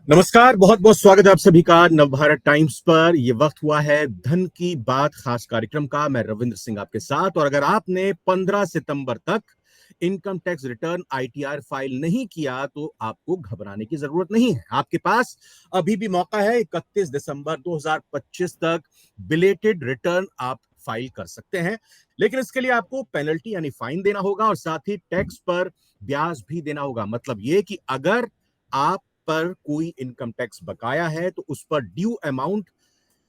नमस्कार, बहुत बहुत स्वागत है आप सभी का नवभारत टाइम्स पर। ये वक्त हुआ है धन की बात खास कार्यक्रम का। मैं रविंद्र सिंह आपके साथ। और अगर आपने 15 सितंबर तक income tax return ITR file नहीं किया तो आपको घबराने की जरूरत नहीं है। आपके पास अभी भी मौका है। 31 दिसंबर 2025 तक बिलेटेड रिटर्न आप फाइल कर सकते हैं, लेकिन इसके लिए आपको पेनल्टी यानी फाइन देना होगा और साथ ही टैक्स पर ब्याज भी देना होगा। मतलब ये कि अगर आप पर कोई इनकम टैक्स बकाया है तो उस पर ड्यू अमाउंट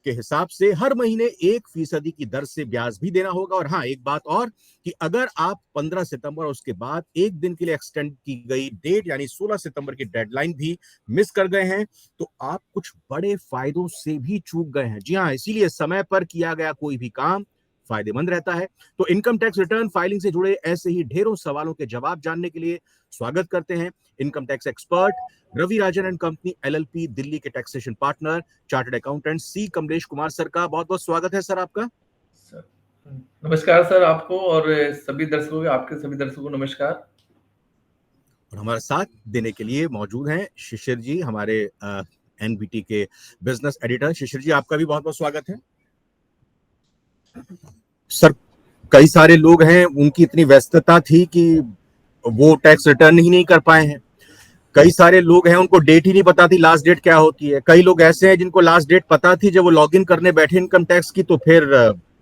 के हिसाब से हर महीने 1% की दर से ब्याज भी देना होगा। और हाँ, एक बात और कि अगर आप 15 सितंबर उसके बाद एक दिन के लिए एक्सटेंड की गई डेट यानी 16 सितंबर की डेडलाइन भी मिस कर गए हैं तो आप कुछ बड़े फायदों से भी चूक गए हैं। जी हाँ, इसीलिए समय पर किया गया कोई भी काम फायदेमंद रहता है। तो इनकम टैक्स रिटर्न फाइलिंग से जुड़े ऐसे ही ढेरों सवालों के जवाब जानने के लिए स्वागत करते हैं income tax expert Ravi Rajan and company LLP Delhi के taxation partner chartered accountant C Kamlesh Kumar sir का। बहुत बहुत स्वागत है सर आपका। सर नमस्कार सर, आपको और सभी दर्शकों आपके सभी दर्शकों को नमस्कार। और हमारे साथ देने के लिए मौजूद हैं शिशिर जी, हमारे एनबीटी के बिजनेस एडिटर। शिशिर जी, आपका भी बहुत बहुत स्वागत है। सर, कई सारे लोग हैं, उनकी इतनी व्यस्तता थी कि वो टैक्स रिटर्न ही नहीं कर पाए हैं। कई सारे लोग हैं, उनको डेट ही नहीं पता थी लास्ट डेट क्या होती है। कई लोग ऐसे हैं जिनको लास्ट डेट पता थी, जब वो लॉगिन करने बैठे इनकम टैक्स की तो फिर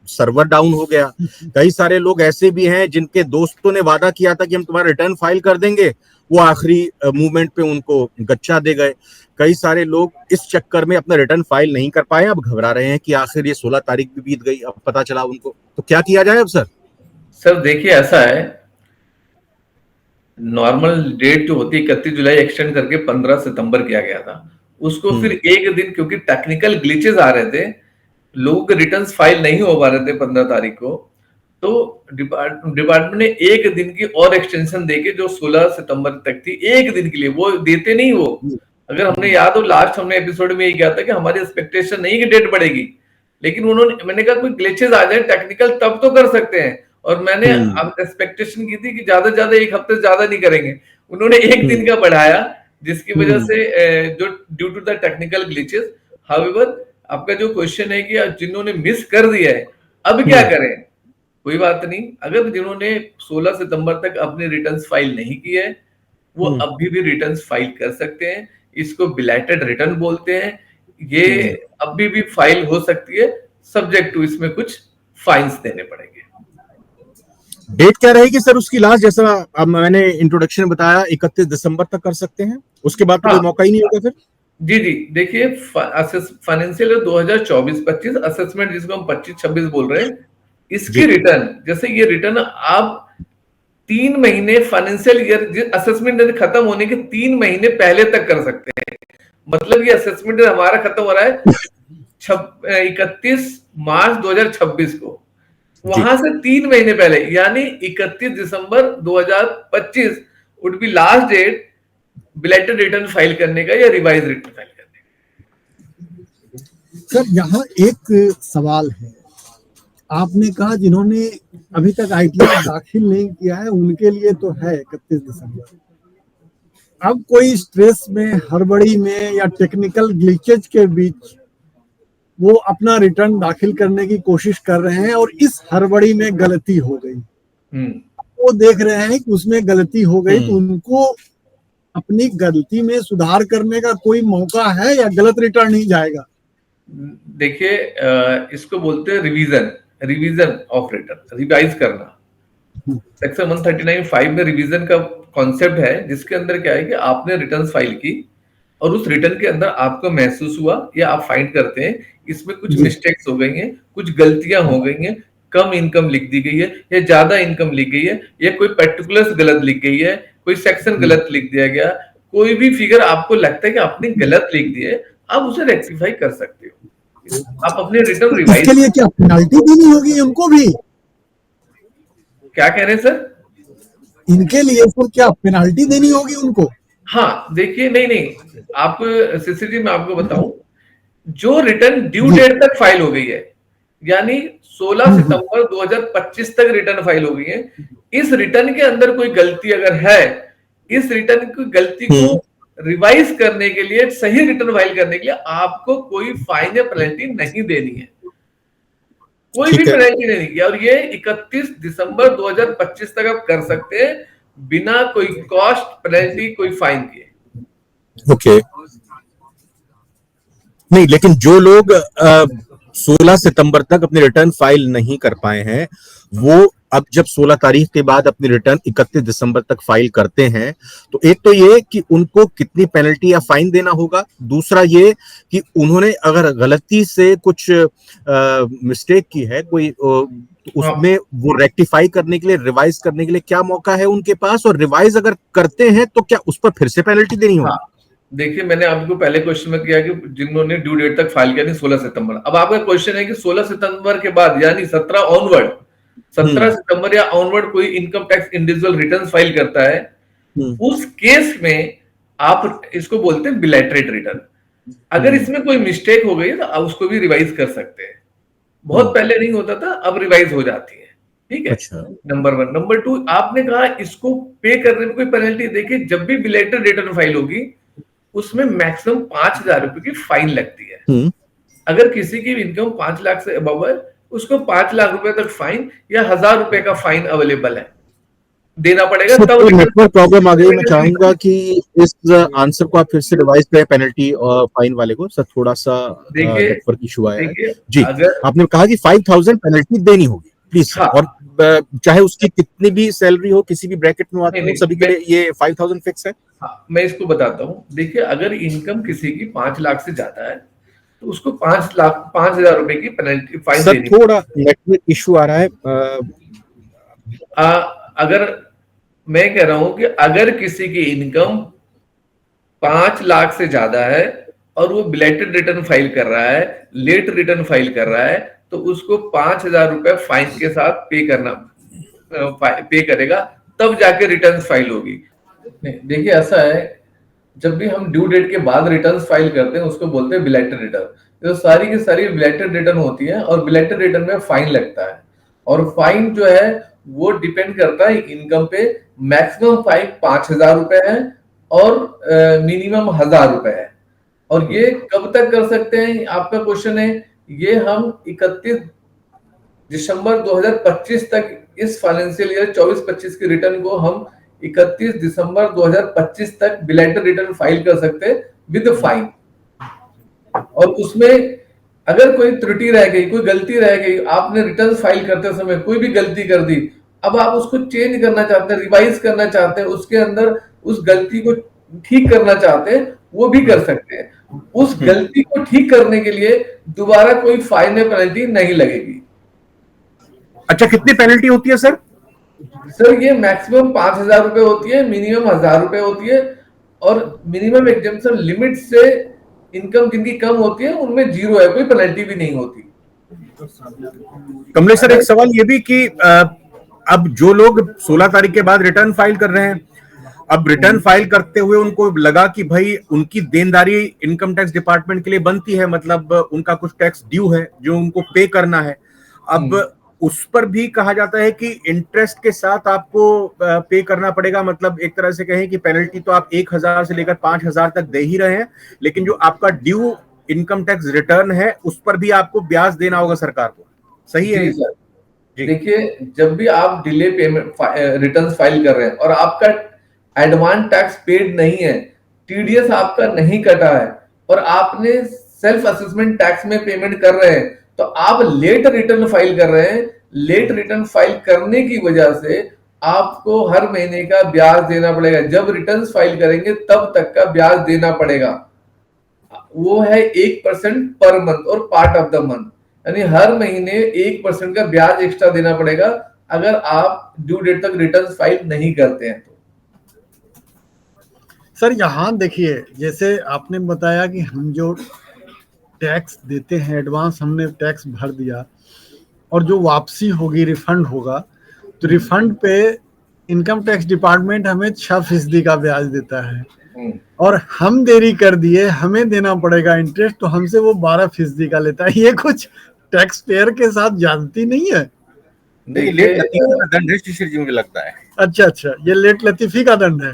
सर्वर डाउन हो गया। कई सारे लोग ऐसे भी हैं जिनके दोस्तों ने वादा किया था कि हम तुम्हारा रिटर्न फाइल कर देंगे, वो आखिरी मूवमेंट पे उनको गच्चा दे गए। कई सारे लोग इस चक्कर में अपना रिटर्न फाइल नहीं कर पाए, अब घबरा रहे हैं कि आखिर ये 16 तारीख भी बीत गई, अब पता चला उनको। तो क्या किया जाए अब सर? सर देखिए, ऐसा है, नॉर्मल डेट जो होती है 31 जुलाई एक्सटेंड करके 15 सितंबर किया गया था। उसको फिर एक दिन, क्योंकि टेक्निकल ग्लिचेस आ रहे थे, लोगों के रिटर्न फाइल नहीं हो पा रहे थे 15 तारीख को, तो डिपार्टमेंट ने एक दिन की और एक्सटेंशन देके जो 16 सितंबर तक थी, एक दिन के लिए वो देते नहीं। वो अगर हमने याद हो, लास्ट हमने एपिसोड में ये किया था कि हमारी एक्सपेक्टेशन नहीं कि डेट बढ़ेगी, लेकिन मैंने कहा कोई ग्लिचेस आ जाए टेक्निकल तब तो कर सकते हैं। और मैंने एक्सपेक्टेशन की थी कि ज्यादा से ज्यादा एक हफ्ते से ज्यादा नहीं करेंगे, उन्होंने एक दिन का बढ़ाया, जिसकी वजह से जो due to the technical glitches. However, आपका जो क्वेश्चन है कि जिन्होंने मिस कर दिया है अब क्या करें, कोई बात नहीं। अगर जिन्होंने 16 सितंबर तक अपने रिटर्न्स फाइल नहीं किए हैं, वो अभी भी रिटर्न्स फाइल कर सकते हैं। इसको बिलेटेड रिटर्न बोलते हैं। ये अभी भी फाइल हो सकती है, सब्जेक्ट टू इसमें कुछ फाइन्स देने पड़ेंगे। डेट क्या रहेगी सर उसकी लास्ट? जैसा अब मैंने इंट्रोडक्शन बताया 31 दिसंबर तक कर सकते हैं, उसके बाद तो कोई मौका ही नहीं होगा फिर। जी जी, देखिए, फाइनेंशियल 2024-25 असेसमेंट, जिसको हम 25-26 बोल रहे हैं, इसकी रिटर्न, जैसे ये रिटर्न आप 3 महीने फाइनेंशियल ईयर असेसमेंट खत्म होने के 3 महीने पहले तक कर सकते हैं। मतलब ये असेसमेंट हमारा खत्म हो रहा है 31 मार्च 2026 को, वहां से 3 महीने पहले यानी 31 दिसंबर 2025 would be last date belated return file करने का या रिवाइज रिटर्न फाइल करने का। सर, यहाँ एक सवाल है। आपने कहा जिन्होंने अभी तक आईटीआर दाखिल नहीं किया है उनके लिए तो है 31 दिसंबर। अब कोई स्ट्रेस में, हड़बड़ी में या टेक्निकल ग्लिचेज के बीच वो अपना रिटर्न दाखिल करने की कोशिश कर रहे हैं और इस हड़बड़ी में गलती हो गई, वो देख रहे हैं कि उसमें गलती हो गई, तो उनको अपनी गलती में सुधार करने का कोई मौका है या गलत रिटर्न ही जाएगा? देखिए, इसको बोलते हैं रिवीजन ऑफ रिटर्न, रिवाइज करना। सेक्शन 139(5) में रिवीजन का कॉन्सेप्ट है, जिसके अंदर क्या है कि आपने रिटर्न फाइल की और उस रिटर्न के अंदर आपको महसूस हुआ या आप फाइंड करते हैं इसमें कुछ मिस्टेक्स हो गई हैं, कुछ गलतियां हो गई हैं, कम इनकम लिख दी गई है या ज्यादा इनकम लिख गई है, या कोई पर्टिकुलर्स गलत लिख गई है, कोई सेक्शन गलत लिख दिया गया, कोई भी फिगर आपको लगता है कि आपने गलत लिख दिया है, आप उसे रेक्टिफाई कर सकते हो। आप अपने रिटर्न रिवाइज। इसके लिए क्या पेनल्टी देनी होगी उनको भी? क्या कह रहे हैं सर? इनके लिए तो क्या पेनल्टी देनी होगी उनको? हाँ, देखिए, नहीं, आपको सीसीटी में आपको बताऊं, जो रिटर्न ड्यू डेट तक फाइल हो गई है, यानी 16 सितंबर 2025 तक रिटर्न फाइल हो गई है, इस रिटर्न के अंदर कोई गलती अगर है, इस रिटर्न की गलती को रिवाइज करने के लिए, सही रिटर्न फाइल करने के लिए आपको कोई फाइन या पेनल्टी नहीं देनी है, कोई भी पेनल्टी नहीं देनी है। और ये 31 दिसंबर 2025 तक आप कर सकते हैं बिना कोई कॉस्ट, पेनल्टी, कोई फाइन किए। ओके नहीं, लेकिन जो लोग 16 सितंबर तक अपने रिटर्न फाइल नहीं कर पाए हैं, वो अब जब 16 तारीख के बाद अपनी रिटर्न 31 दिसंबर तक फाइल करते हैं, तो एक तो ये कि उनको कितनी पेनल्टी या फाइन देना होगा, दूसरा ये कि उन्होंने अगर गलती से कुछ मिस्टेक की है कोई, तो उसमें वो रेक्टिफाई करने के लिए, रिवाइज करने के लिए क्या मौका है उनके पास, और रिवाइज अगर करते हैं तो क्या उस पर फिर से पेनल्टी देनी होगी? देखिए, मैंने आपको पहले क्वेश्चन में किया कि जिन्होंने ड्यू डेट तक फाइल किया नहीं 16 सितंबर, अब आपका क्वेश्चन है कि 16 सितंबर के बाद यानी 17 ऑनवर्ड, 17 सितंबर या ऑनवर्ड कोई income tax individual return file करता है, उस केस में आप इसको बोलते हैं बिलैटरेट रिटर्न। अगर इसमें कोई मिस्टेक हो गई तो आप उसको भी रिवाइज कर सकते हैं। बहुत पहले नहीं होता था, अब रिवाइज हो जाती है। ठीक है, अच्छा। नंबर 1। नंबर 2, आपने कहा इसको पे करने में कोई पेनल्टी। देखिए, जब भी बिलैटरेट रिटर्न फाइल होगी उसमें मैक्सिमम 5,000 रुपए की फाइन लगती है। अगर किसी की इनकम 5 लाख से अबव है, उसको 5 लाख रुपए तक फाइन या 1,000 रुपए का फाइन अवेलेबल है, देना पड़ेगा। तब नेटवर्क प्रॉब्लम आ गई, मैं चाहूंगा कि इस आंसर को आप फिर से रिवाइज करें, पेनल्टी और फाइन वाले को। सर थोड़ा सा नेटवर्क इशू आया है जी। आपने कहा कि 5,000 पेनल्टी देनी होगी, प्लीज। हाँ। और चाहे उसकी कितनी भी सैलरी हो, किसी भी ब्रैकेट में आते हो, सभी के लिए ये 5,000 फिक्स है। हाँ, मैं इसको बताता हूँ। देखिए, अगर इनकम किसी की 5 लाख से ज्यादा है तो उसको 5,000 रुपए की पेनल्टी फाइन देनी। थोड़ा नेटवर्क इशू आ रहा है। अगर मैं कह रहा हूं कि अगर किसी की इनकम 5 लाख से ज्यादा है और वो बिलैटेड रिटर्न फाइल कर रहा है, लेट रिटर्न फाइल कर रहा है, तो उसको 5,000 रुपए फाइन के साथ पे करेगा, तब जाके रिटर्न फाइल होगी। देखिए, ऐसा है, जब भी हम ड्यू डेट के बाद रिटर्न फाइल करते हैं उसको बोलते हैं बिलैटेड रिटर्न। तो सारी की सारी बिलैटेड रिटर्न होती है और बिलैटेड रिटर्न में फाइन लगता है, और फाइन जो है वो डिपेंड करता है इनकम पे। मैक्सिमम फाइन 5,000 रुपए है और मिनिमम 1,000 रुपए है। और ये कब तक कर सकते हैं, आपका क्वेश्चन है। ये हम 31 दिसंबर 2025 तक, इस फाइनेंशियल ईयर 24-25 की रिटर्न को हम 31 दिसंबर 2025 तक बिलैटेड रिटर्न फाइल कर सकते हैं विद फाइन। और उसमें अगर कोई त्रुटि रह गई, कोई गलती रह गई, आपने रिटर्न फाइल करते समय कोई भी गलती कर दी, अब आप उसको चेंज करना चाहते हैं, रिवाइज करना चाहते हैं, उसके अंदर उस गलती को ठीक करना चाहते हैं, वो भी कर सकते हैं। उस गलती को ठीक करने के लिए दोबारा कोई फाइन या पेनल्टी नहीं लगेगी। अच्छा, कितनी पेनल्टी होती है सर? सर, ये मैक्सिमम 5,000 रुपए होती है, मिनिमम 1,000 रुपए होती है, और मिनिमम एग्जम्पशन लिमिट से इनकम जिनकी कम होती है उनमें 0 है, कोई पेनल्टी भी नहीं होती। कमलेश सर, एक सवाल ये भी कि अब जो लोग 16 तारीख के बाद रिटर्न फाइल कर रहे हैं, अब रिटर्न फाइल करते हुए उनको लगा कि भाई उनकी देनदारी इनकम टैक्स डिपार्टमेंट के लिए बनती है, मतलब उनका कुछ टैक्स ड्यू है जो उनको पे करना है। अब उस पर भी कहा जाता है कि इंटरेस्ट के साथ आपको पे करना पड़ेगा, मतलब एक तरह से कहें कि पेनल्टी तो आप 1,000 से लेकर 5,000 तक दे ही रहे हैं, लेकिन जो आपका ड्यू इनकम टैक्स रिटर्न है उस पर भी आपको ब्याज देना होगा सरकार को, सही है? सर, देखिए, जब भी आप डिले पेमेंट रिटर्न फाइल कर रहे हैं और आपका एडवांस टैक्स पेड नहीं है, टीडीएस आपका नहीं कटा है, और आपने सेल्फ असेसमेंट टैक्स में पेमेंट कर रहे हैं, तो आप लेट रिटर्न फाइल कर रहे हैं। लेट रिटर्न फाइल करने की वजह से आपको हर महीने का ब्याज देना पड़ेगा। जब रिटर्न फाइल करेंगे तब तक का ब्याज देना पड़ेगा। वो है 1% पर मंथ और पार्ट ऑफ द मंथ, यानी हर महीने 1% का ब्याज एक्स्ट्रा देना पड़ेगा अगर आप ड्यू डेट तक रिटर्न फाइल नहीं करते हैं तो। सर, यहाँ देखिए, जैसे आपने बताया कि हम जो टैक्स देते हैं, एडवांस हमने टैक्स भर दिया और जो वापसी होगी, रिफंड होगा, तो रिफंड पे इनकम टैक्स डिपार्टमेंट हमें 6% का ब्याज देता है, और हम देरी कर दिए, हमें देना पड़ेगा इंटरेस्ट, तो हमसे वो 12% का लेता है। ये कुछ टैक्स पेयर के साथ जानती नहीं है। लेट लतीफी का दंड है, मुझे लगता है। अच्छा, ये लेट लतीफी का दंड है।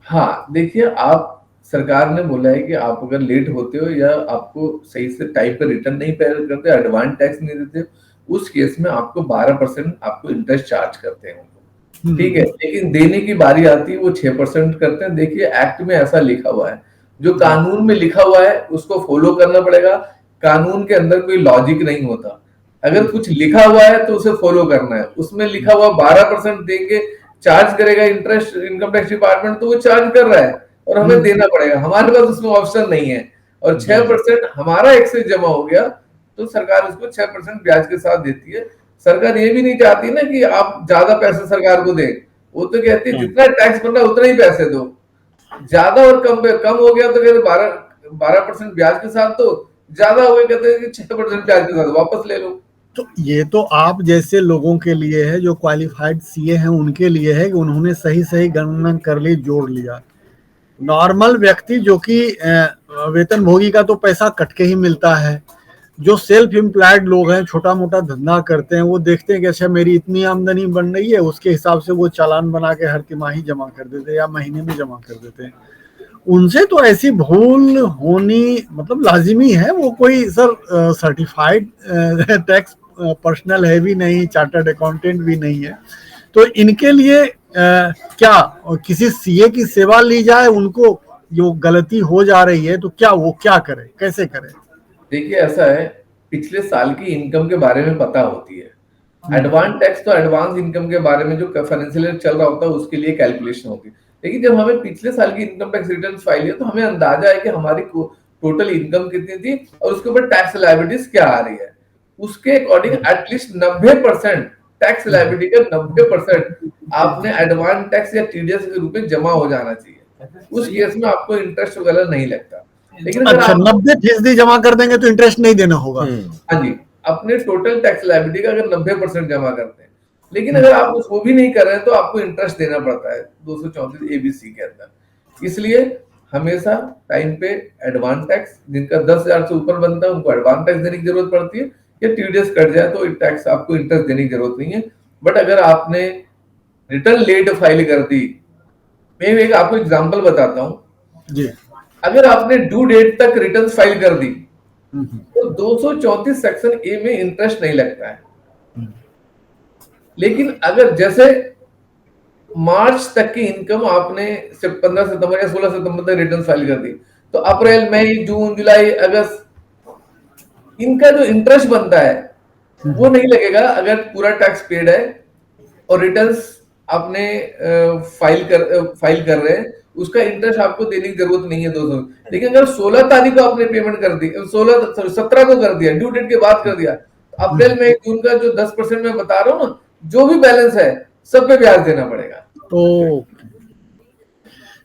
हाँ, देखिए, आप सरकार ने बोला है कि आप अगर लेट होते हो या आपको सही से टाइम पे रिटर्न नहीं पे करते, एडवांस टैक्स नहीं देते, उस केस में आपको 12% आपको इंटरेस्ट चार्ज करते हैं। ठीक है, लेकिन देने की बारी आती है वो 6% करते हैं। देखिए एक्ट में ऐसा लिखा हुआ है, जो कानून में लिखा हुआ है उसको फॉलो करना पड़ेगा। कानून के अंदर कोई लॉजिक नहीं होता, अगर कुछ लिखा हुआ है तो उसे फॉलो करना है। उसमें लिखा हुआ 12% देंगे, चार्ज करेगा इंटरेस्ट इनकम टैक्स डिपार्टमेंट, तो वो चार्ज कर रहा है और हमें देना पड़ेगा। हमारे पास उसमें ऑप्शन नहीं है। और 6% हमारा एक्सेस जमा हो गया तो सरकार उसको 6% ब्याज के साथ देती है। सरकार ये भी नहीं चाहती ना कि आप ज्यादा पैसे सरकार को दें, वो तो कहती है जितना टैक्स बन रहा है उतना ही पैसे दो। ज्यादा और कम हो गया तो कहते 12% ब्याज के साथ, तो ज्यादा हो गया कहते हैं कि 6% ब्याज के साथ वापस ले लो। तो ये तो आप जैसे लोगों के लिए है, जो क्वालिफाइड सीए हैं उनके लिए है कि उन्होंने सही सही गणना कर ली, जोड़ लिया। नॉर्मल व्यक्ति जो कि वेतन भोगी का तो पैसा कट के ही मिलता है। जो सेल्फ एम्प्लॉयड लोग हैं, छोटा मोटा धंधा करते हैं, वो देखते हैं कि अच्छा मेरी इतनी आमदनी बन रही है, उसके हिसाब से वो चालान बना के हर तिमाही जमा कर देते हैं या महीने में जमा कर देते हैं। उनसे तो ऐसी भूल होनी मतलब लाजिमी है। वो कोई सर सर्टिफाइड टैक्स पर्सनल है भी नहीं, चार्टर्ड अकाउंटेंट भी नहीं है। तो इनके लिए क्या किसी सीए की सेवा ली जाए? उनको जो गलती हो जा रही है तो क्या वो क्या करे, कैसे करे? देखिए ऐसा है, पिछले साल की इनकम के बारे में पता होती है। एडवांस टैक्स तो एडवांस इनकम के बारे में जो फाइनेंशियल ईयर चल रहा होता है उसके लिए कैलकुलेशन होती है। लेकिन जब हमें पिछले साल की इनकम टैक्स रिटर्न फाइल है तो हमें अंदाजा है कि हमारी टोटल इनकम कितनी थी और उसके ऊपर टैक्स लायबिलिटीज क्या आ रही है। उसके अकॉर्डिंग एटलीस्ट 90% टैक्स लायबिलिटी का 90% आपने एडवांस टैक्स या टीडीएस के रूप में जमा हो जाना चाहिए। उस केस में आपको इंटरेस्ट वगैरह नहीं लगता। लेकिन अगर अच्छा, 90% जमा कर देंगे तो इंटरेस्ट नहीं देना होगा? हाँ जी, अपने टोटल टैक्स लायबिलिटी का अगर 90% जमा करते हैं। लेकिन अगर आप उसको भी नहीं कर रहे हैं तो आपको इंटरेस्ट देना पड़ता है 234 ABC के अंदर। इसलिए हमेशा टाइम पे एडवांस टैक्स, जिनका 10,000 से ऊपर बनता है उनको एडवांस टैक्स देने की जरूरत पड़ती है, या टीडीएस कट जाए तो टैक्स आपको इंटरेस्ट देने की जरूरत नहीं है। बट अगर आपने रिटर्न लेट फाइल कर दी, मैं एक आपको एग्जांपल बताता हूं जी। अगर आपने ड्यू डेट तक रिटर्न फाइल कर दी तो 234 सेक्शन ए में इंटरेस्ट नहीं लगता है। लेकिन अगर जैसे मार्च तक की इनकम आपने 15 सितंबर या 16 सितंबर तक रिटर्न फाइल कर दी, तो अप्रैल, मई, जून, जुलाई, अगस्त इनका जो इंटरेस्ट बनता है वो नहीं लगेगा। अगर पूरा टैक्स पेड है और रिटर्न्स आपने फाइल कर रहे हैं, उसका इंटरेस्ट आपको देने की जरूरत नहीं है 200। लेकिन अगर 16 तारीख को आपने पेमेंट कर दी, 17 को कर दिया, ड्यू डेट के बाद कर दिया, तो अप्रैल में जून का जो 10% मैं बता रहा हूँ ना, जो भी बैलेंस है सब पे ब्याज देना पड़ेगा। तो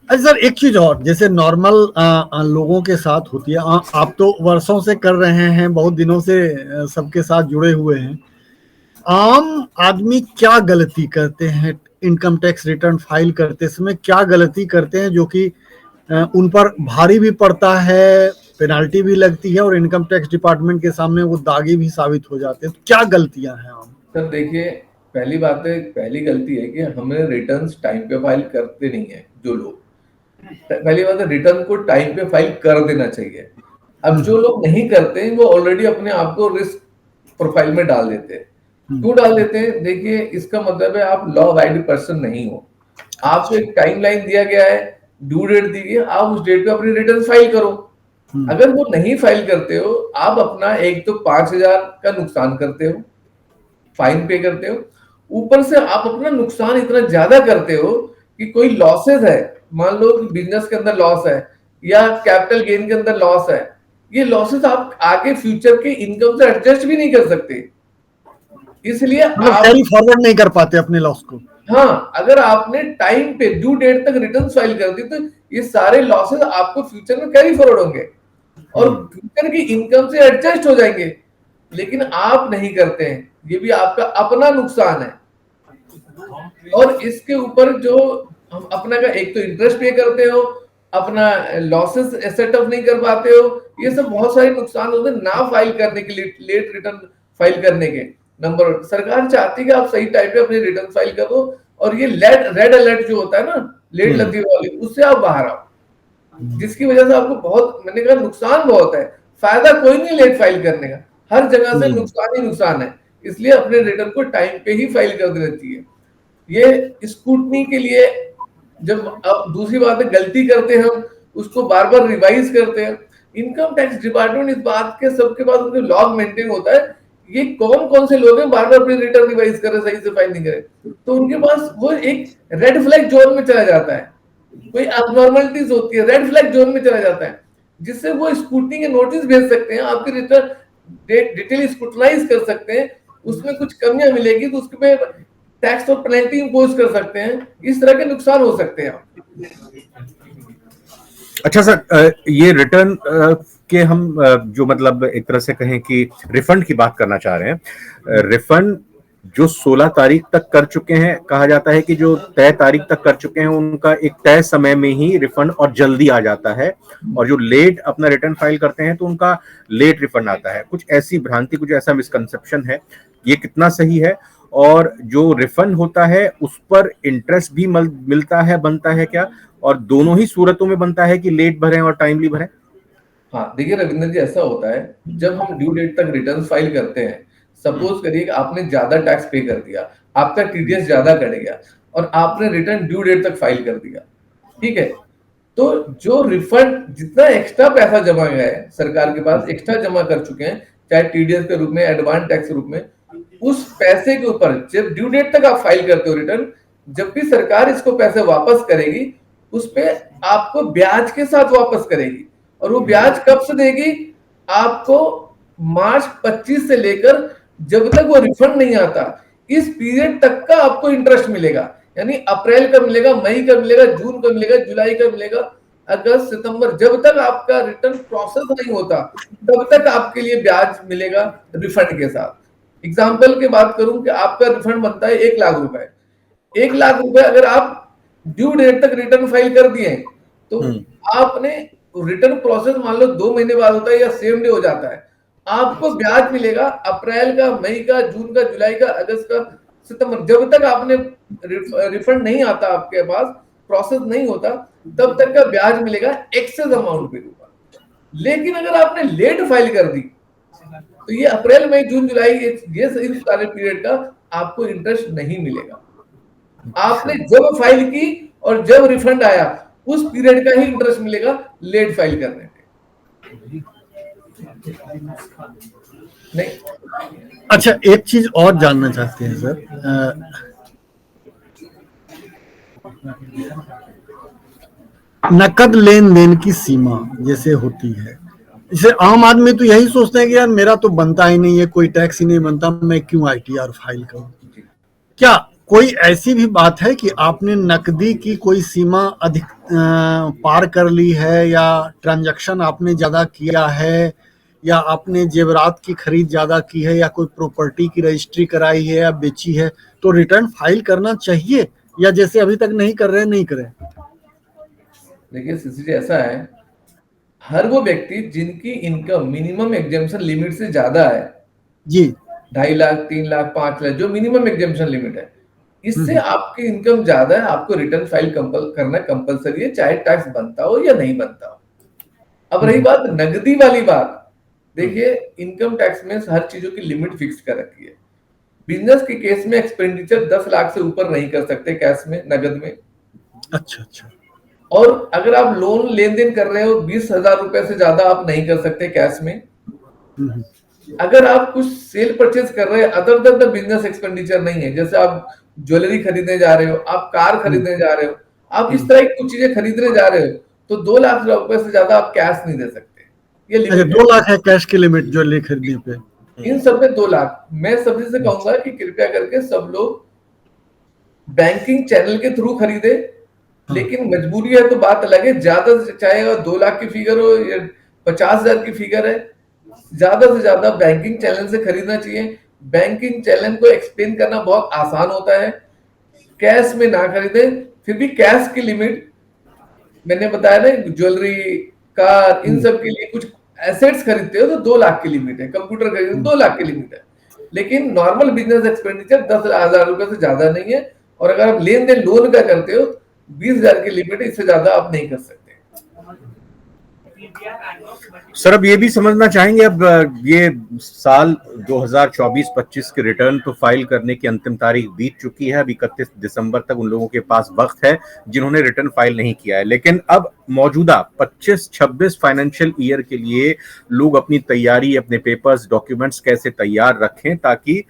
अच्छा सर, एक चीज और, जैसे नॉर्मल लोगों के साथ होती है, आप तो वर्षों से कर रहे हैं, बहुत दिनों से सबके साथ जुड़े हुए हैं। आम आदमी क्या गलती करते हैं इनकम टैक्स रिटर्न फाइल करते समय? क्या गलती करते हैं जो कि उन पर भारी भी पड़ता है, पेनाल्टी भी लगती है और इनकम टैक्स डिपार्टमेंट के सामने वो दागी भी साबित हो जाते हैं? तो क्या गलतियां हैं आम? सर देखिए, पहली गलती है कि हमें रिटर्न्स टाइम पे फाइल करते नहीं है जो लोग। पहली बात है, रिटर्न को टाइम पे फाइल कर देना चाहिए। अब जो लोग नहीं करते हैं वो ऑलरेडी अपने आप को रिस्क प्रोफाइल में डाल देते हैं। क्यों डाल देते हैं? देखिए, इसका मतलब है आप लॉ अबाइडिंग पर्सन नहीं हो। आपको एक टाइमलाइन दिया गया है, ड्यू डेट दी गई है, आप उस डेट पे अपनी रिटर्न फाइल करो। अगर वो नहीं फाइल करते हो, आप अपना एक तो 5,000 का नुकसान करते हो, फाइन पे करते हो, ऊपर से आप अपना नुकसान इतना ज्यादा करते हो कि कोई लॉसेस है, मान लो कि बिजनेस के अंदर लॉस है या कैपिटल गेन के अंदर लॉस है, ये लॉसेस आप आगे फ्यूचर के इनकम से एडजस्ट भी नहीं कर सकते। इसलिए आप कैरी फॉरवर्ड नहीं कर पाते अपने लॉस को। हाँ, अगर आपने टाइम पे ड्यू डेट तक रिटर्न फाइल कर दी तो ये सारे लॉसेस आपको फ्यूचर में कैरी फॉरवर्ड होंगे और फ्यूचर की इनकम से एडजस्ट हो जाएंगे। लेकिन आप नहीं करते हैं, ये भी आपका अपना नुकसान है। और इसके ऊपर जो हम अपना का एक तो इंटरेस्ट पे करते हो, अपना लॉसेस सेट अप नहीं कर पाते हो, ये सब बहुत सारे नुकसान होते हैं ना फाइल करने के लिए, लेट रिटर्न फाइल करने के। नंबर 1, सरकार चाहती है कि आप सही टाइम पे अपनी रिटर्न फाइल करो और ये रेड अलर्ट जो होता है ना, लेट लगी वाली, उससे आप बाहर आओ। जिसकी वजह से आपको बहुत, मैंने कहा, नुकसान बहुत है। फायदा कोई नहीं लेट फाइल करने का, हर जगह से नुकसान ही नुकसान है। इसलिए अपने रिटर्न को टाइम पे ही फाइल कर देना चाहिए। ये स्क्रूटनी के लिए, जब अब दूसरी बात है, गलती करते हैं हम, उसको बार बार रिवाइज करते हैं। इनकम टैक्स डिपार्टमेंट इस बात के, सबके पास उनके लॉग मेंटेन होता है, ये कौन कौन से लोग हैं बार बार अपनी रिटर्न रिवाइज कर रहे, सही से फाइल नहीं करे, तो उनके पास वो एक रेड फ्लैग जोन में चला जाता है। कोई अबनॉर्मलिटीज होती है, रेड फ्लैग जोन में चला जाता है, जिससे वो स्क्रूटनी के नोटिस भेज सकते हैं, आपकी रिटर्न डिटेल स्क्रूटनाइज कर सकते हैं, उसमें कुछ कमियां मिलेगी तो उसके पे टैक्स और पेनल्टी इंपोज कर सकते हैं। इस तरह के नुकसान हो सकते हैं। अच्छा सर, ये रिटर्न के हम जो मतलब एक तरह से कहें कि रिफंड की बात करना चाह रहे हैं। रिफंड जो 16 तारीख तक कर चुके हैं, कहा जाता है कि जो तय तारीख तक कर चुके हैं उनका एक तय समय में ही रिफंड और जल्दी आ जाता है, और जो लेट अपना रिटर्न फाइल करते हैं तो उनका लेट रिफंड आता है। कुछ ऐसी भ्रांति, कुछ ऐसा मिसकंसेप्शन है, ये कितना सही है? और जो रिफंड होता है उस पर इंटरेस्ट भी मिलता है, बनता है क्या? और दोनों ही सूरतों में बनता है कि लेट भरें और टाइमली भरें? हाँ, देखिए रविंद्र जी, ऐसा होता है, जब हम ड्यू डेट तक रिटर्न फाइल करते हैं, सपोज करिए कि आपने ज्यादा टैक्स पे कर दिया, आपका टीडीएस ज्यादा कट गया और आपने रिटर्न ड्यू डेट तक फाइल कर दिया, ठीक है, तो जो रिफंड, जितना एक्स्ट्रा पैसा जमा गया है सरकार के पास, एक्स्ट्रा जमा कर चुके हैं, चाहे टीडीएस के रूप में, एडवांस टैक्स के रूप में, उस पैसे के ऊपर जब ड्यू डेट तक आप फाइल करते हो रिटर्न, जब भी सरकार इसको पैसे वापस करेगी, उस पे आपको ब्याज के साथ वापस करेगी। और वो ब्याज कब से देगी? आपको मार्च 25 से लेकर जब तक वो रिफंड नहीं आता, इस पीरियड तक का आपको इंटरेस्ट मिलेगा। यानी अप्रैल का मिलेगा, मई का मिलेगा, जून का मिलेगा, जुलाई का मिलेगा, अगस्त, सितंबर, जब तक आपका रिटर्न प्रोसेस नहीं होता तब तक आपके लिए ब्याज मिलेगा रिफंड के साथ। एग्जाम्पल की बात करूं कि आपका रिफंड बनता है 1 लाख रुपए। 1 लाख रुपए अगर आप ड्यू डेट तक रिटर्न फाइल कर दिए तो आपने रिटर्न प्रोसेस मान लो 2 महीने बाद होता है या सेम डे हो जाता है, आपको ब्याज मिलेगा अप्रैल का, मई का, जून का, जुलाई का, अगस्त का, सितंबर, जब तक आपने रिफंड नहीं आता, आपके पास प्रोसेस नहीं होता, तब तक का ब्याज मिलेगा एक्सेस अमाउंट पे ऊपर। लेकिन अगर आपने लेट फाइल कर दी तो ये अप्रैल, मई, जून, जुलाई, ये सारे पीरियड का आपको इंटरेस्ट नहीं मिलेगा। आपने जब फाइल की और जब रिफंड आया उस पीरियड का ही इंटरेस्ट मिलेगा लेट फाइल करने पे। नहीं। अच्छा, एक चीज और जानना चाहते हैं सर, नकद लेन देन की सीमा जैसे होती है, जैसे आम आदमी तो यही सोचते हैं कि यार मेरा तो बनता ही नहीं है, कोई टैक्स ही नहीं बनता, मैं क्यों आईटीआर फाइल करूं। क्या कोई ऐसी भी बात है कि आपने नकदी की कोई सीमा अधिक पार कर ली है, या ट्रांजैक्शन आपने ज्यादा किया है, या आपने जेवरात की खरीद ज्यादा की है, या कोई प्रॉपर्टी की रजिस्ट्री कराई है या बेची है, तो रिटर्न फाइल करना चाहिए, या जैसे अभी तक नहीं कर रहे नहीं करें? देखिए सीसी जी, ऐसा है, हर वो व्यक्ति जिनकी इनकम मिनिमम एग्जेम्पशन लिमिट से ज्यादा है जी, 2.5 लाख, 3 लाख, 5 लाख, जो मिनिमम एग्जेम्पशन लिमिट है, इससे आपकी इनकम ज्यादा है, आपको रिटर्न फाइल करना कंपलसरी है, चाहे टैक्स बनता हो या नहीं बनता हो। अब रही बात नगदी वाली बात, देखिए इनकम टैक्स में हर चीजों की लिमिट फिक्स कर रखी है। बिजनेस के केस में एक्सपेंडिचर 10 लाख से ऊपर नहीं कर सकते कैश में, नगद में। अच्छा अच्छा। और अगर आप लोन लेन देन कर रहे हो 20,000 रुपए से ज्यादा आप नहीं कर सकते कैश में। अगर आप कुछ सेल परचेज कर रहे हैं other than the business expenditure नहीं है, जैसे आप ज्वेलरी खरीदने जा रहे हो, आप कार खरीदने जा रहे हो, आप इस तरह की कुछ चीजें खरीदने जा रहे हो, तो 2 लाख रुपए से ज्यादा आप कैश नहीं दे सकते। ये लिमिट 2 लाख है कैश की लिमिट ज्वेलरी खरीदने पे। इन सब में 2 लाख। मैं सभी से कहूंगा कि कृपया करके सब लोग बैंकिंग चैनल के थ्रू खरीदे, लेकिन मजबूरी है तो बात अलग है। ज्यादा से, चाहे 2 लाख की फिगर हो या 50,000 की फिगर है, ज्यादा से ज्यादा बैंकिंग चैनल से खरीदना चाहिए। बैंकिंग चैनल को एक्सप्लेन करना बहुत आसान होता है। कैश में ना खरीदे, फिर भी कैश की लिमिट मैंने बताया ना, ज्वेलरी, कार, इन सब के लिए कुछ एसेट्स खरीदते हो तो 2 लाख की लिमिट है, कंप्यूटर खरीदते 2 लाख की लिमिट है। लेकिन नॉर्मल बिजनेस एक्सपेंडिचर 10,000 रुपए से ज्यादा नहीं है। और अगर आप लेन देन लोन का करते हो 20,000 की लिमिट है, इससे ज्यादा आप नहीं कर सकते। सर अब ये भी समझना चाहेंगे, अब ये साल 2024-25 के रिटर्न तो फाइल करने की अंतिम तारीख बीत चुकी है। अब 31 दिसंबर तक उन लोगों के पास वक्त है जिन्होंने रिटर्न फाइल नहीं किया है, लेकिन अब मौजूदा 25-26 फाइनेंशियल ईयर के लिए लोग अपनी तैयारी, अपने पेपर्स, डॉक्यूमेंट्स कैसे तैयार रखें ताकि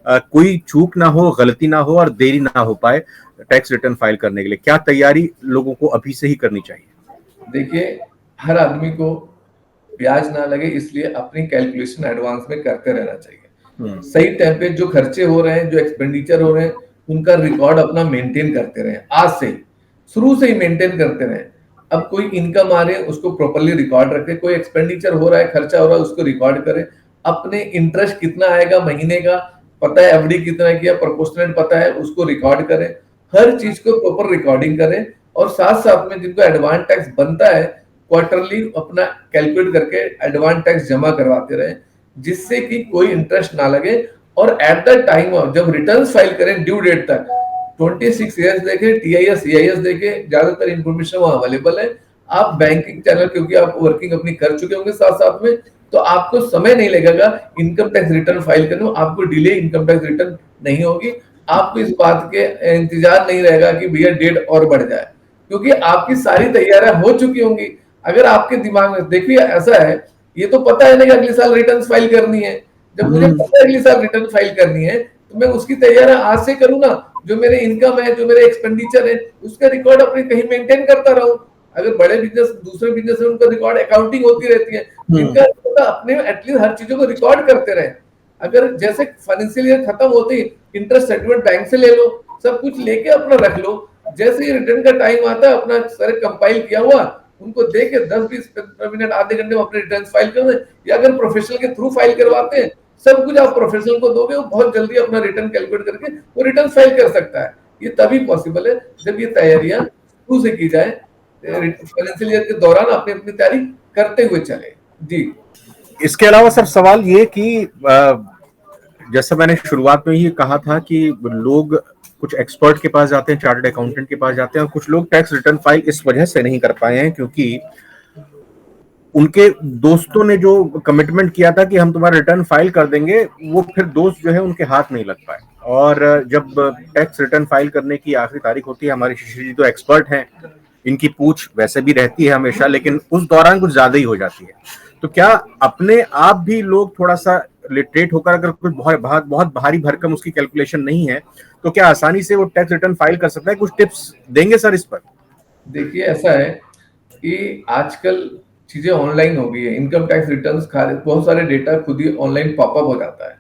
कोई चूक ना हो, गलती ना हो और देरी ना हो पाए टैक्स रिटर्न फाइल करने के लिए। क्या तैयारी लोगों को अभी से ही करनी चाहिए? देखिए, हर आदमी को ब्याज ना लगे इसलिए अपनी कैलकुलेशन एडवांस में करते रहना चाहिए। सही टाइम पे जो खर्चे हो रहे हैं, जो एक्सपेंडिचर हो रहे हैं, उनका रिकॉर्ड अपना मेंटेन करते रहे। आज से ही, शुरू से ही मेंटेन करते रहे। अब कोई इनकम आ रही है उसको प्रॉपर्ली रिकॉर्ड रखे, कोई एक्सपेंडिचर हो रहा है, खर्चा हो रहा है, उसको रिकॉर्ड करें। अपने इंटरेस्ट कितना आएगा महीने का पता है, एफडी कितना किया, प्रोपोर्शनल पता है, उसको रिकॉर्ड करें। हर चीज को प्रॉपर रिकॉर्डिंग करें और साथ साथ में जिनको एडवांस टैक्स बनता है क्वार्टरली अपना कैलकुलेट करके एडवांस टैक्स जमा करवाते रहे, जिससे कि कोई इंटरेस्ट ना लगे। और एट द टाइम ऑफ जब रिटर्न्स फाइल करें ड्यू डेट तक 26 ईयर्स देखें, टीआईएस सीआईएस देखें, ज्यादातर इंफॉर्मेशन वहां अवेलेबल है। आप बैंकिंग चैनल, क्योंकि आप वर्किंग अपनी कर चुके होंगे साथ साथ में, तो आपको समय नहीं लगेगा इनकम टैक्स रिटर्न फाइल करने में। आपको डिले इनकम टैक्स रिटर्न नहीं होगी। आपको इस बात के इंतजार नहीं रहेगा कि भैया डेट और बढ़ जाए, क्योंकि आपकी सारी तैयारियां हो चुकी होंगी। अगर आपके दिमाग में, देखिए ऐसा है, ये तो पता है ना कि अगले साल रिटर्न फाइल करनी है। जब मुझे पता है अगले साल रिटर्न फाइल करनी है तो मैं उसकी तैयारियां आज से करूंगा। जो मेरे इनकम है, जो मेरे एक्सपेंडिचर है, उसका रिकॉर्ड अपने कहीं मेंटेन करता रहूं। अगर बड़े बिजनेस, दूसरे बिजनेस है, उनका रिकॉर्ड अकाउंटिंग होती रहती है, इनका अपने एटलीस्ट हर चीजों को रिकॉर्ड करते रहे। अगर जैसे फाइनेंशियल ईयर खत्म होते ही इंटरेस्ट सेटलमेंट बैंक से ले लो, सब कुछ लेके अपना रख लो। जैसे ही रिटर्न का टाइम आता है अपना सारे कंपाइल किया हुआ उनको दे के 10-20 मिनट, आधे घंटे में अपने रिटर्न फाइल कर दें। या अगर प्रोफेशनल के थ्रू फाइल करवाते हैं, सब कुछ आप प्रोफेशनल को दोगे, वो बहुत जल्दी अपना रिटर्न कैलकुलेट करके वो रिटर्न फाइल कर सकता है। ये तभी पॉसिबल है जब ये तैयारियां शुरू से की जाए, फाइनेंशियल ईयर के दौरान अपनी अपनी तैयारी करते हुए चले। जी, इसके अलावा सर सवाल ये कि जैसा मैंने शुरुआत में ही कहा था कि लोग कुछ एक्सपर्ट के पास जाते हैं, चार्टर्ड अकाउंटेंट के पास जाते हैं, और कुछ लोग टैक्स रिटर्न फाइल इस वजह से नहीं कर पाए हैं क्योंकि उनके दोस्तों ने जो कमिटमेंट किया था कि हम तुम्हारा रिटर्न फाइल कर देंगे, वो फिर दोस्त जो है उनके हाथ नहीं लग पाए। और जब टैक्स रिटर्न फाइल करने की आखिरी तारीख होती है, हमारे शिशिर जी तो एक्सपर्ट हैं, इनकी पूछ वैसे भी रहती है हमेशा, लेकिन उस दौरान कुछ ज्यादा ही हो जाती है। तो क्या अपने आप भी लोग थोड़ा सा लिटरेट होकर, अगर कुछ बहुत भारी भरकम उसकी कैलकुलेशन नहीं है, तो क्या आसानी से वो टैक्स रिटर्न फाइल कर सकता है? कुछ टिप्स देंगे सर इस पर? देखिए ऐसा है कि आजकल चीजें ऑनलाइन हो गई है। इनकम टैक्स रिटर्न्स बहुत सारे डेटा खुद ही ऑनलाइन पॉपअप हो जाता है।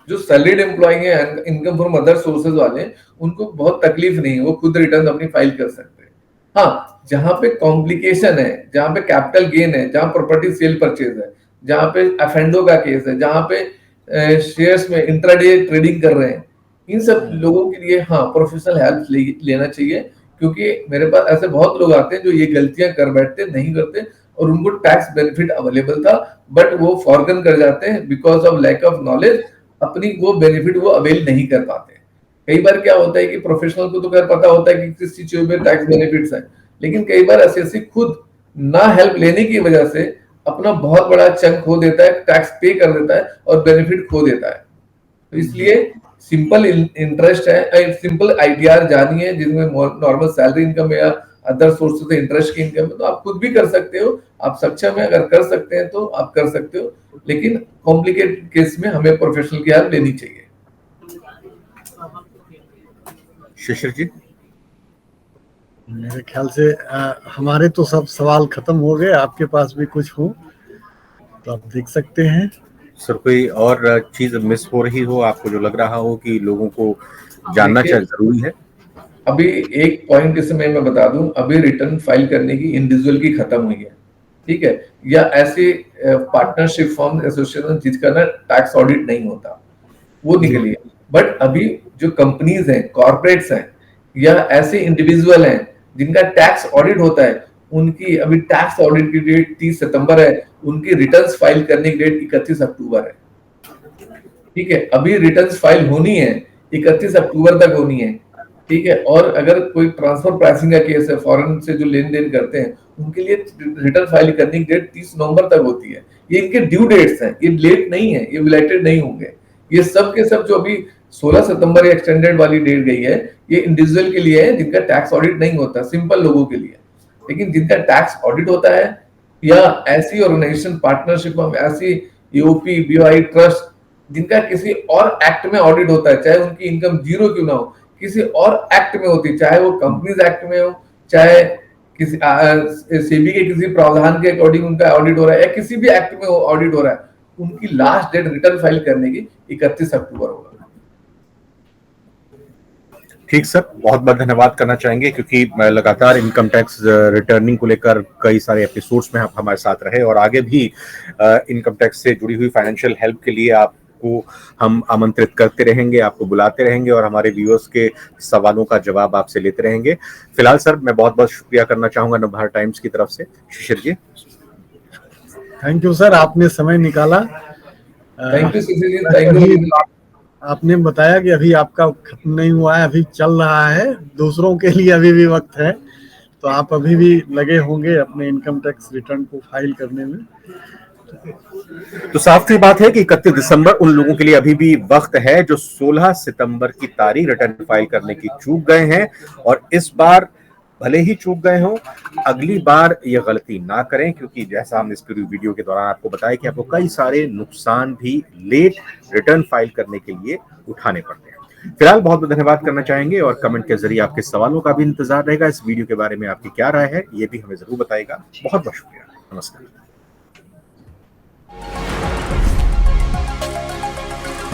जो सैलरीड एम्प्लॉय है, इनकम फ्रॉम अदर सोर्सेज वाले, उनको बहुत तकलीफ नहीं है, वो खुद रिटर्न अपनी फाइल कर सकते हैं। हाँ, जहां पे कॉम्प्लिकेशन है, जहां पे कैपिटल गेन है, जहां प्रॉपर्टी सेल परचेज है, जहां पे अफेंडो का केस है, जहां पे शेयर्स में इंट्राडे ट्रेडिंग कर रहे हैं, इन सब लोगों के लिए हाँ प्रोफेशनल हेल्प लेना चाहिए। क्योंकि मेरे पास ऐसे बहुत लोग आते हैं जो ये गलतियां कर बैठते, नहीं करते, और उनको टैक्स बेनिफिट अवेलेबल था बट वो फॉरगन कर जाते हैं because of lack of knowledge. अपनी वो बेनिफिट वो अवेल नहीं कर पाते। कई बार क्या होता है कि प्रोफेशनल को तो कर पता होता है कि किस चीज में टैक्स बेनिफिट्स है, लेकिन कई बार ऐसे खुद ना हेल्प लेने की वजह से अपना बहुत बड़ा चंक खो देता है, टैक्स पे कर देता है और बेनिफिट खो देता है। तो इसलिए सिंपल इंटरेस्ट है, सिंपल आईटीआर जानिए जिसमें नॉर्मल सैलरी इनकम या अदर सोर्स से इंटरेस्ट की इनकम है, तो आप खुद भी कर सकते हो। आप सक्षम है, अगर कर सकते हैं तो आप कर सकते हो, लेकिन कॉम्प्लिकेटेड केस में हमें प्रोफेशनल की हेल्प लेनी चाहिए। शिशिर जी, मेरे ख्याल से हमारे तो सब सवाल खत्म हो गए। आपके पास भी कुछ हो तो आप देख सकते हैं। सर कोई और चीज मिस हो रही हो, आपको जो लग रहा हो कि लोगों को जानना चाहिए, जरूरी है? अभी एक पॉइंट इसमें मैं बता दूं, अभी रिटर्न फाइल करने की इंडिविजुअल की खत्म हुई है, ठीक है, या ऐसे पार्टनरशिप फॉर्म एसोसिएशन जिसका ना टैक्स ऑडिट नहीं होता, वो निकली है। बट अभी जो कंपनीज हैं, कॉर्पोरेट्स हैं, या ऐसे इंडिविजुअल हैं जिनका टैक्स ऑडिट होता है, उनकी अभी टैक्स ऑडिट की डेट 30 सितंबर है, उनकी रिटर्न्स फाइल करने की डेट 31 अक्टूबर है। ठीक है, अभी रिटर्न्स फाइल होनी है, 31 अक्टूबर तक होनी है। ठीक है। और अगर कोई ट्रांसफर प्राइसिंग का केस है, फॉरेन से जो लेन देन करते हैं, उनके लिए रिटर्न फाइल करने की डेट 30 नवंबर तक होती है। ये इनके ड्यू डेट्स हैं, ये लेट नहीं है, ये विलेटेड नहीं होंगे। ये सब के सब जो अभी 16 सितंबर एक्सटेंडेड वाली डेट गई है, ये इंडिविजुअल के लिए है जिनका टैक्स ऑडिट नहीं होता, सिंपल लोगों के लिए। लेकिन जिनका टैक्स ऑडिट होता है, या ऐसी ऑर्गेनाइजेशन पार्टनरशिप में, ऐसी ईओपी, बीओआई ट्रस्ट जिनका किसी और एक्ट में ऑडिट होता है, चाहे उनकी इनकम जीरो क्यों ना हो, किसी और एक्ट में होती है, चाहे वो कंपनीज एक्ट में हो, चाहे किसी सेबी के किसी प्रावधान के अकॉर्डिंग उनका ऑडिट हो रहा है, या किसी भी एक्ट में ऑडिट हो रहा है, उनकी लास्ट डेट रिटर्न फाइल करने की 31 अक्टूबर होगा। ठीक सर, बहुत बहुत धन्यवाद करना चाहेंगे, क्योंकि लगातार इनकम टैक्स रिटर्निंग को लेकर कई सारे एपिसोड्स में आप हमारे साथ रहे, और आगे भी इनकम टैक्स से जुड़ी हुई फाइनेंशियल हेल्प के लिए आपको हम आमंत्रित करते रहेंगे, आपको बुलाते रहेंगे, और हमारे व्यूअर्स के सवालों का जवाब आपसे लेते रहेंगे। फिलहाल सर, मैं बहुत बहुत शुक्रिया करना चाहूंगा नवभारत टाइम्स की तरफ से। Shishir ji, thank you sir, आपने समय निकाला। Thank you Shishir ji, thank you. आपने बताया कि अभी आपका खत्म नहीं हुआ है, अभी चल रहा है, दूसरों के लिए अभी भी वक्त है, तो आप अभी भी लगे होंगे अपने इनकम टैक्स रिटर्न को फाइल करने में। तो साफ सी बात है कि 31 दिसंबर उन लोगों के लिए अभी भी वक्त है जो 16 सितंबर की तारीख रिटर्न फाइल करने की चूक गए हैं, और इस बार भले ही चूक गए हों, अगली बार ये गलती ना करें, क्योंकि जैसा हमने इस पूरी वीडियो के दौरान आपको बताया कि आपको कई सारे नुकसान भी लेट रिटर्न फाइल करने के लिए उठाने पड़ते हैं। फिलहाल बहुत बहुत धन्यवाद करना चाहेंगे, और कमेंट के जरिए आपके सवालों का भी इंतजार रहेगा। इस वीडियो के बारे में आपकी क्या राय है, ये भी हमें जरूर बताएगा। बहुत बहुत शुक्रिया, नमस्कार।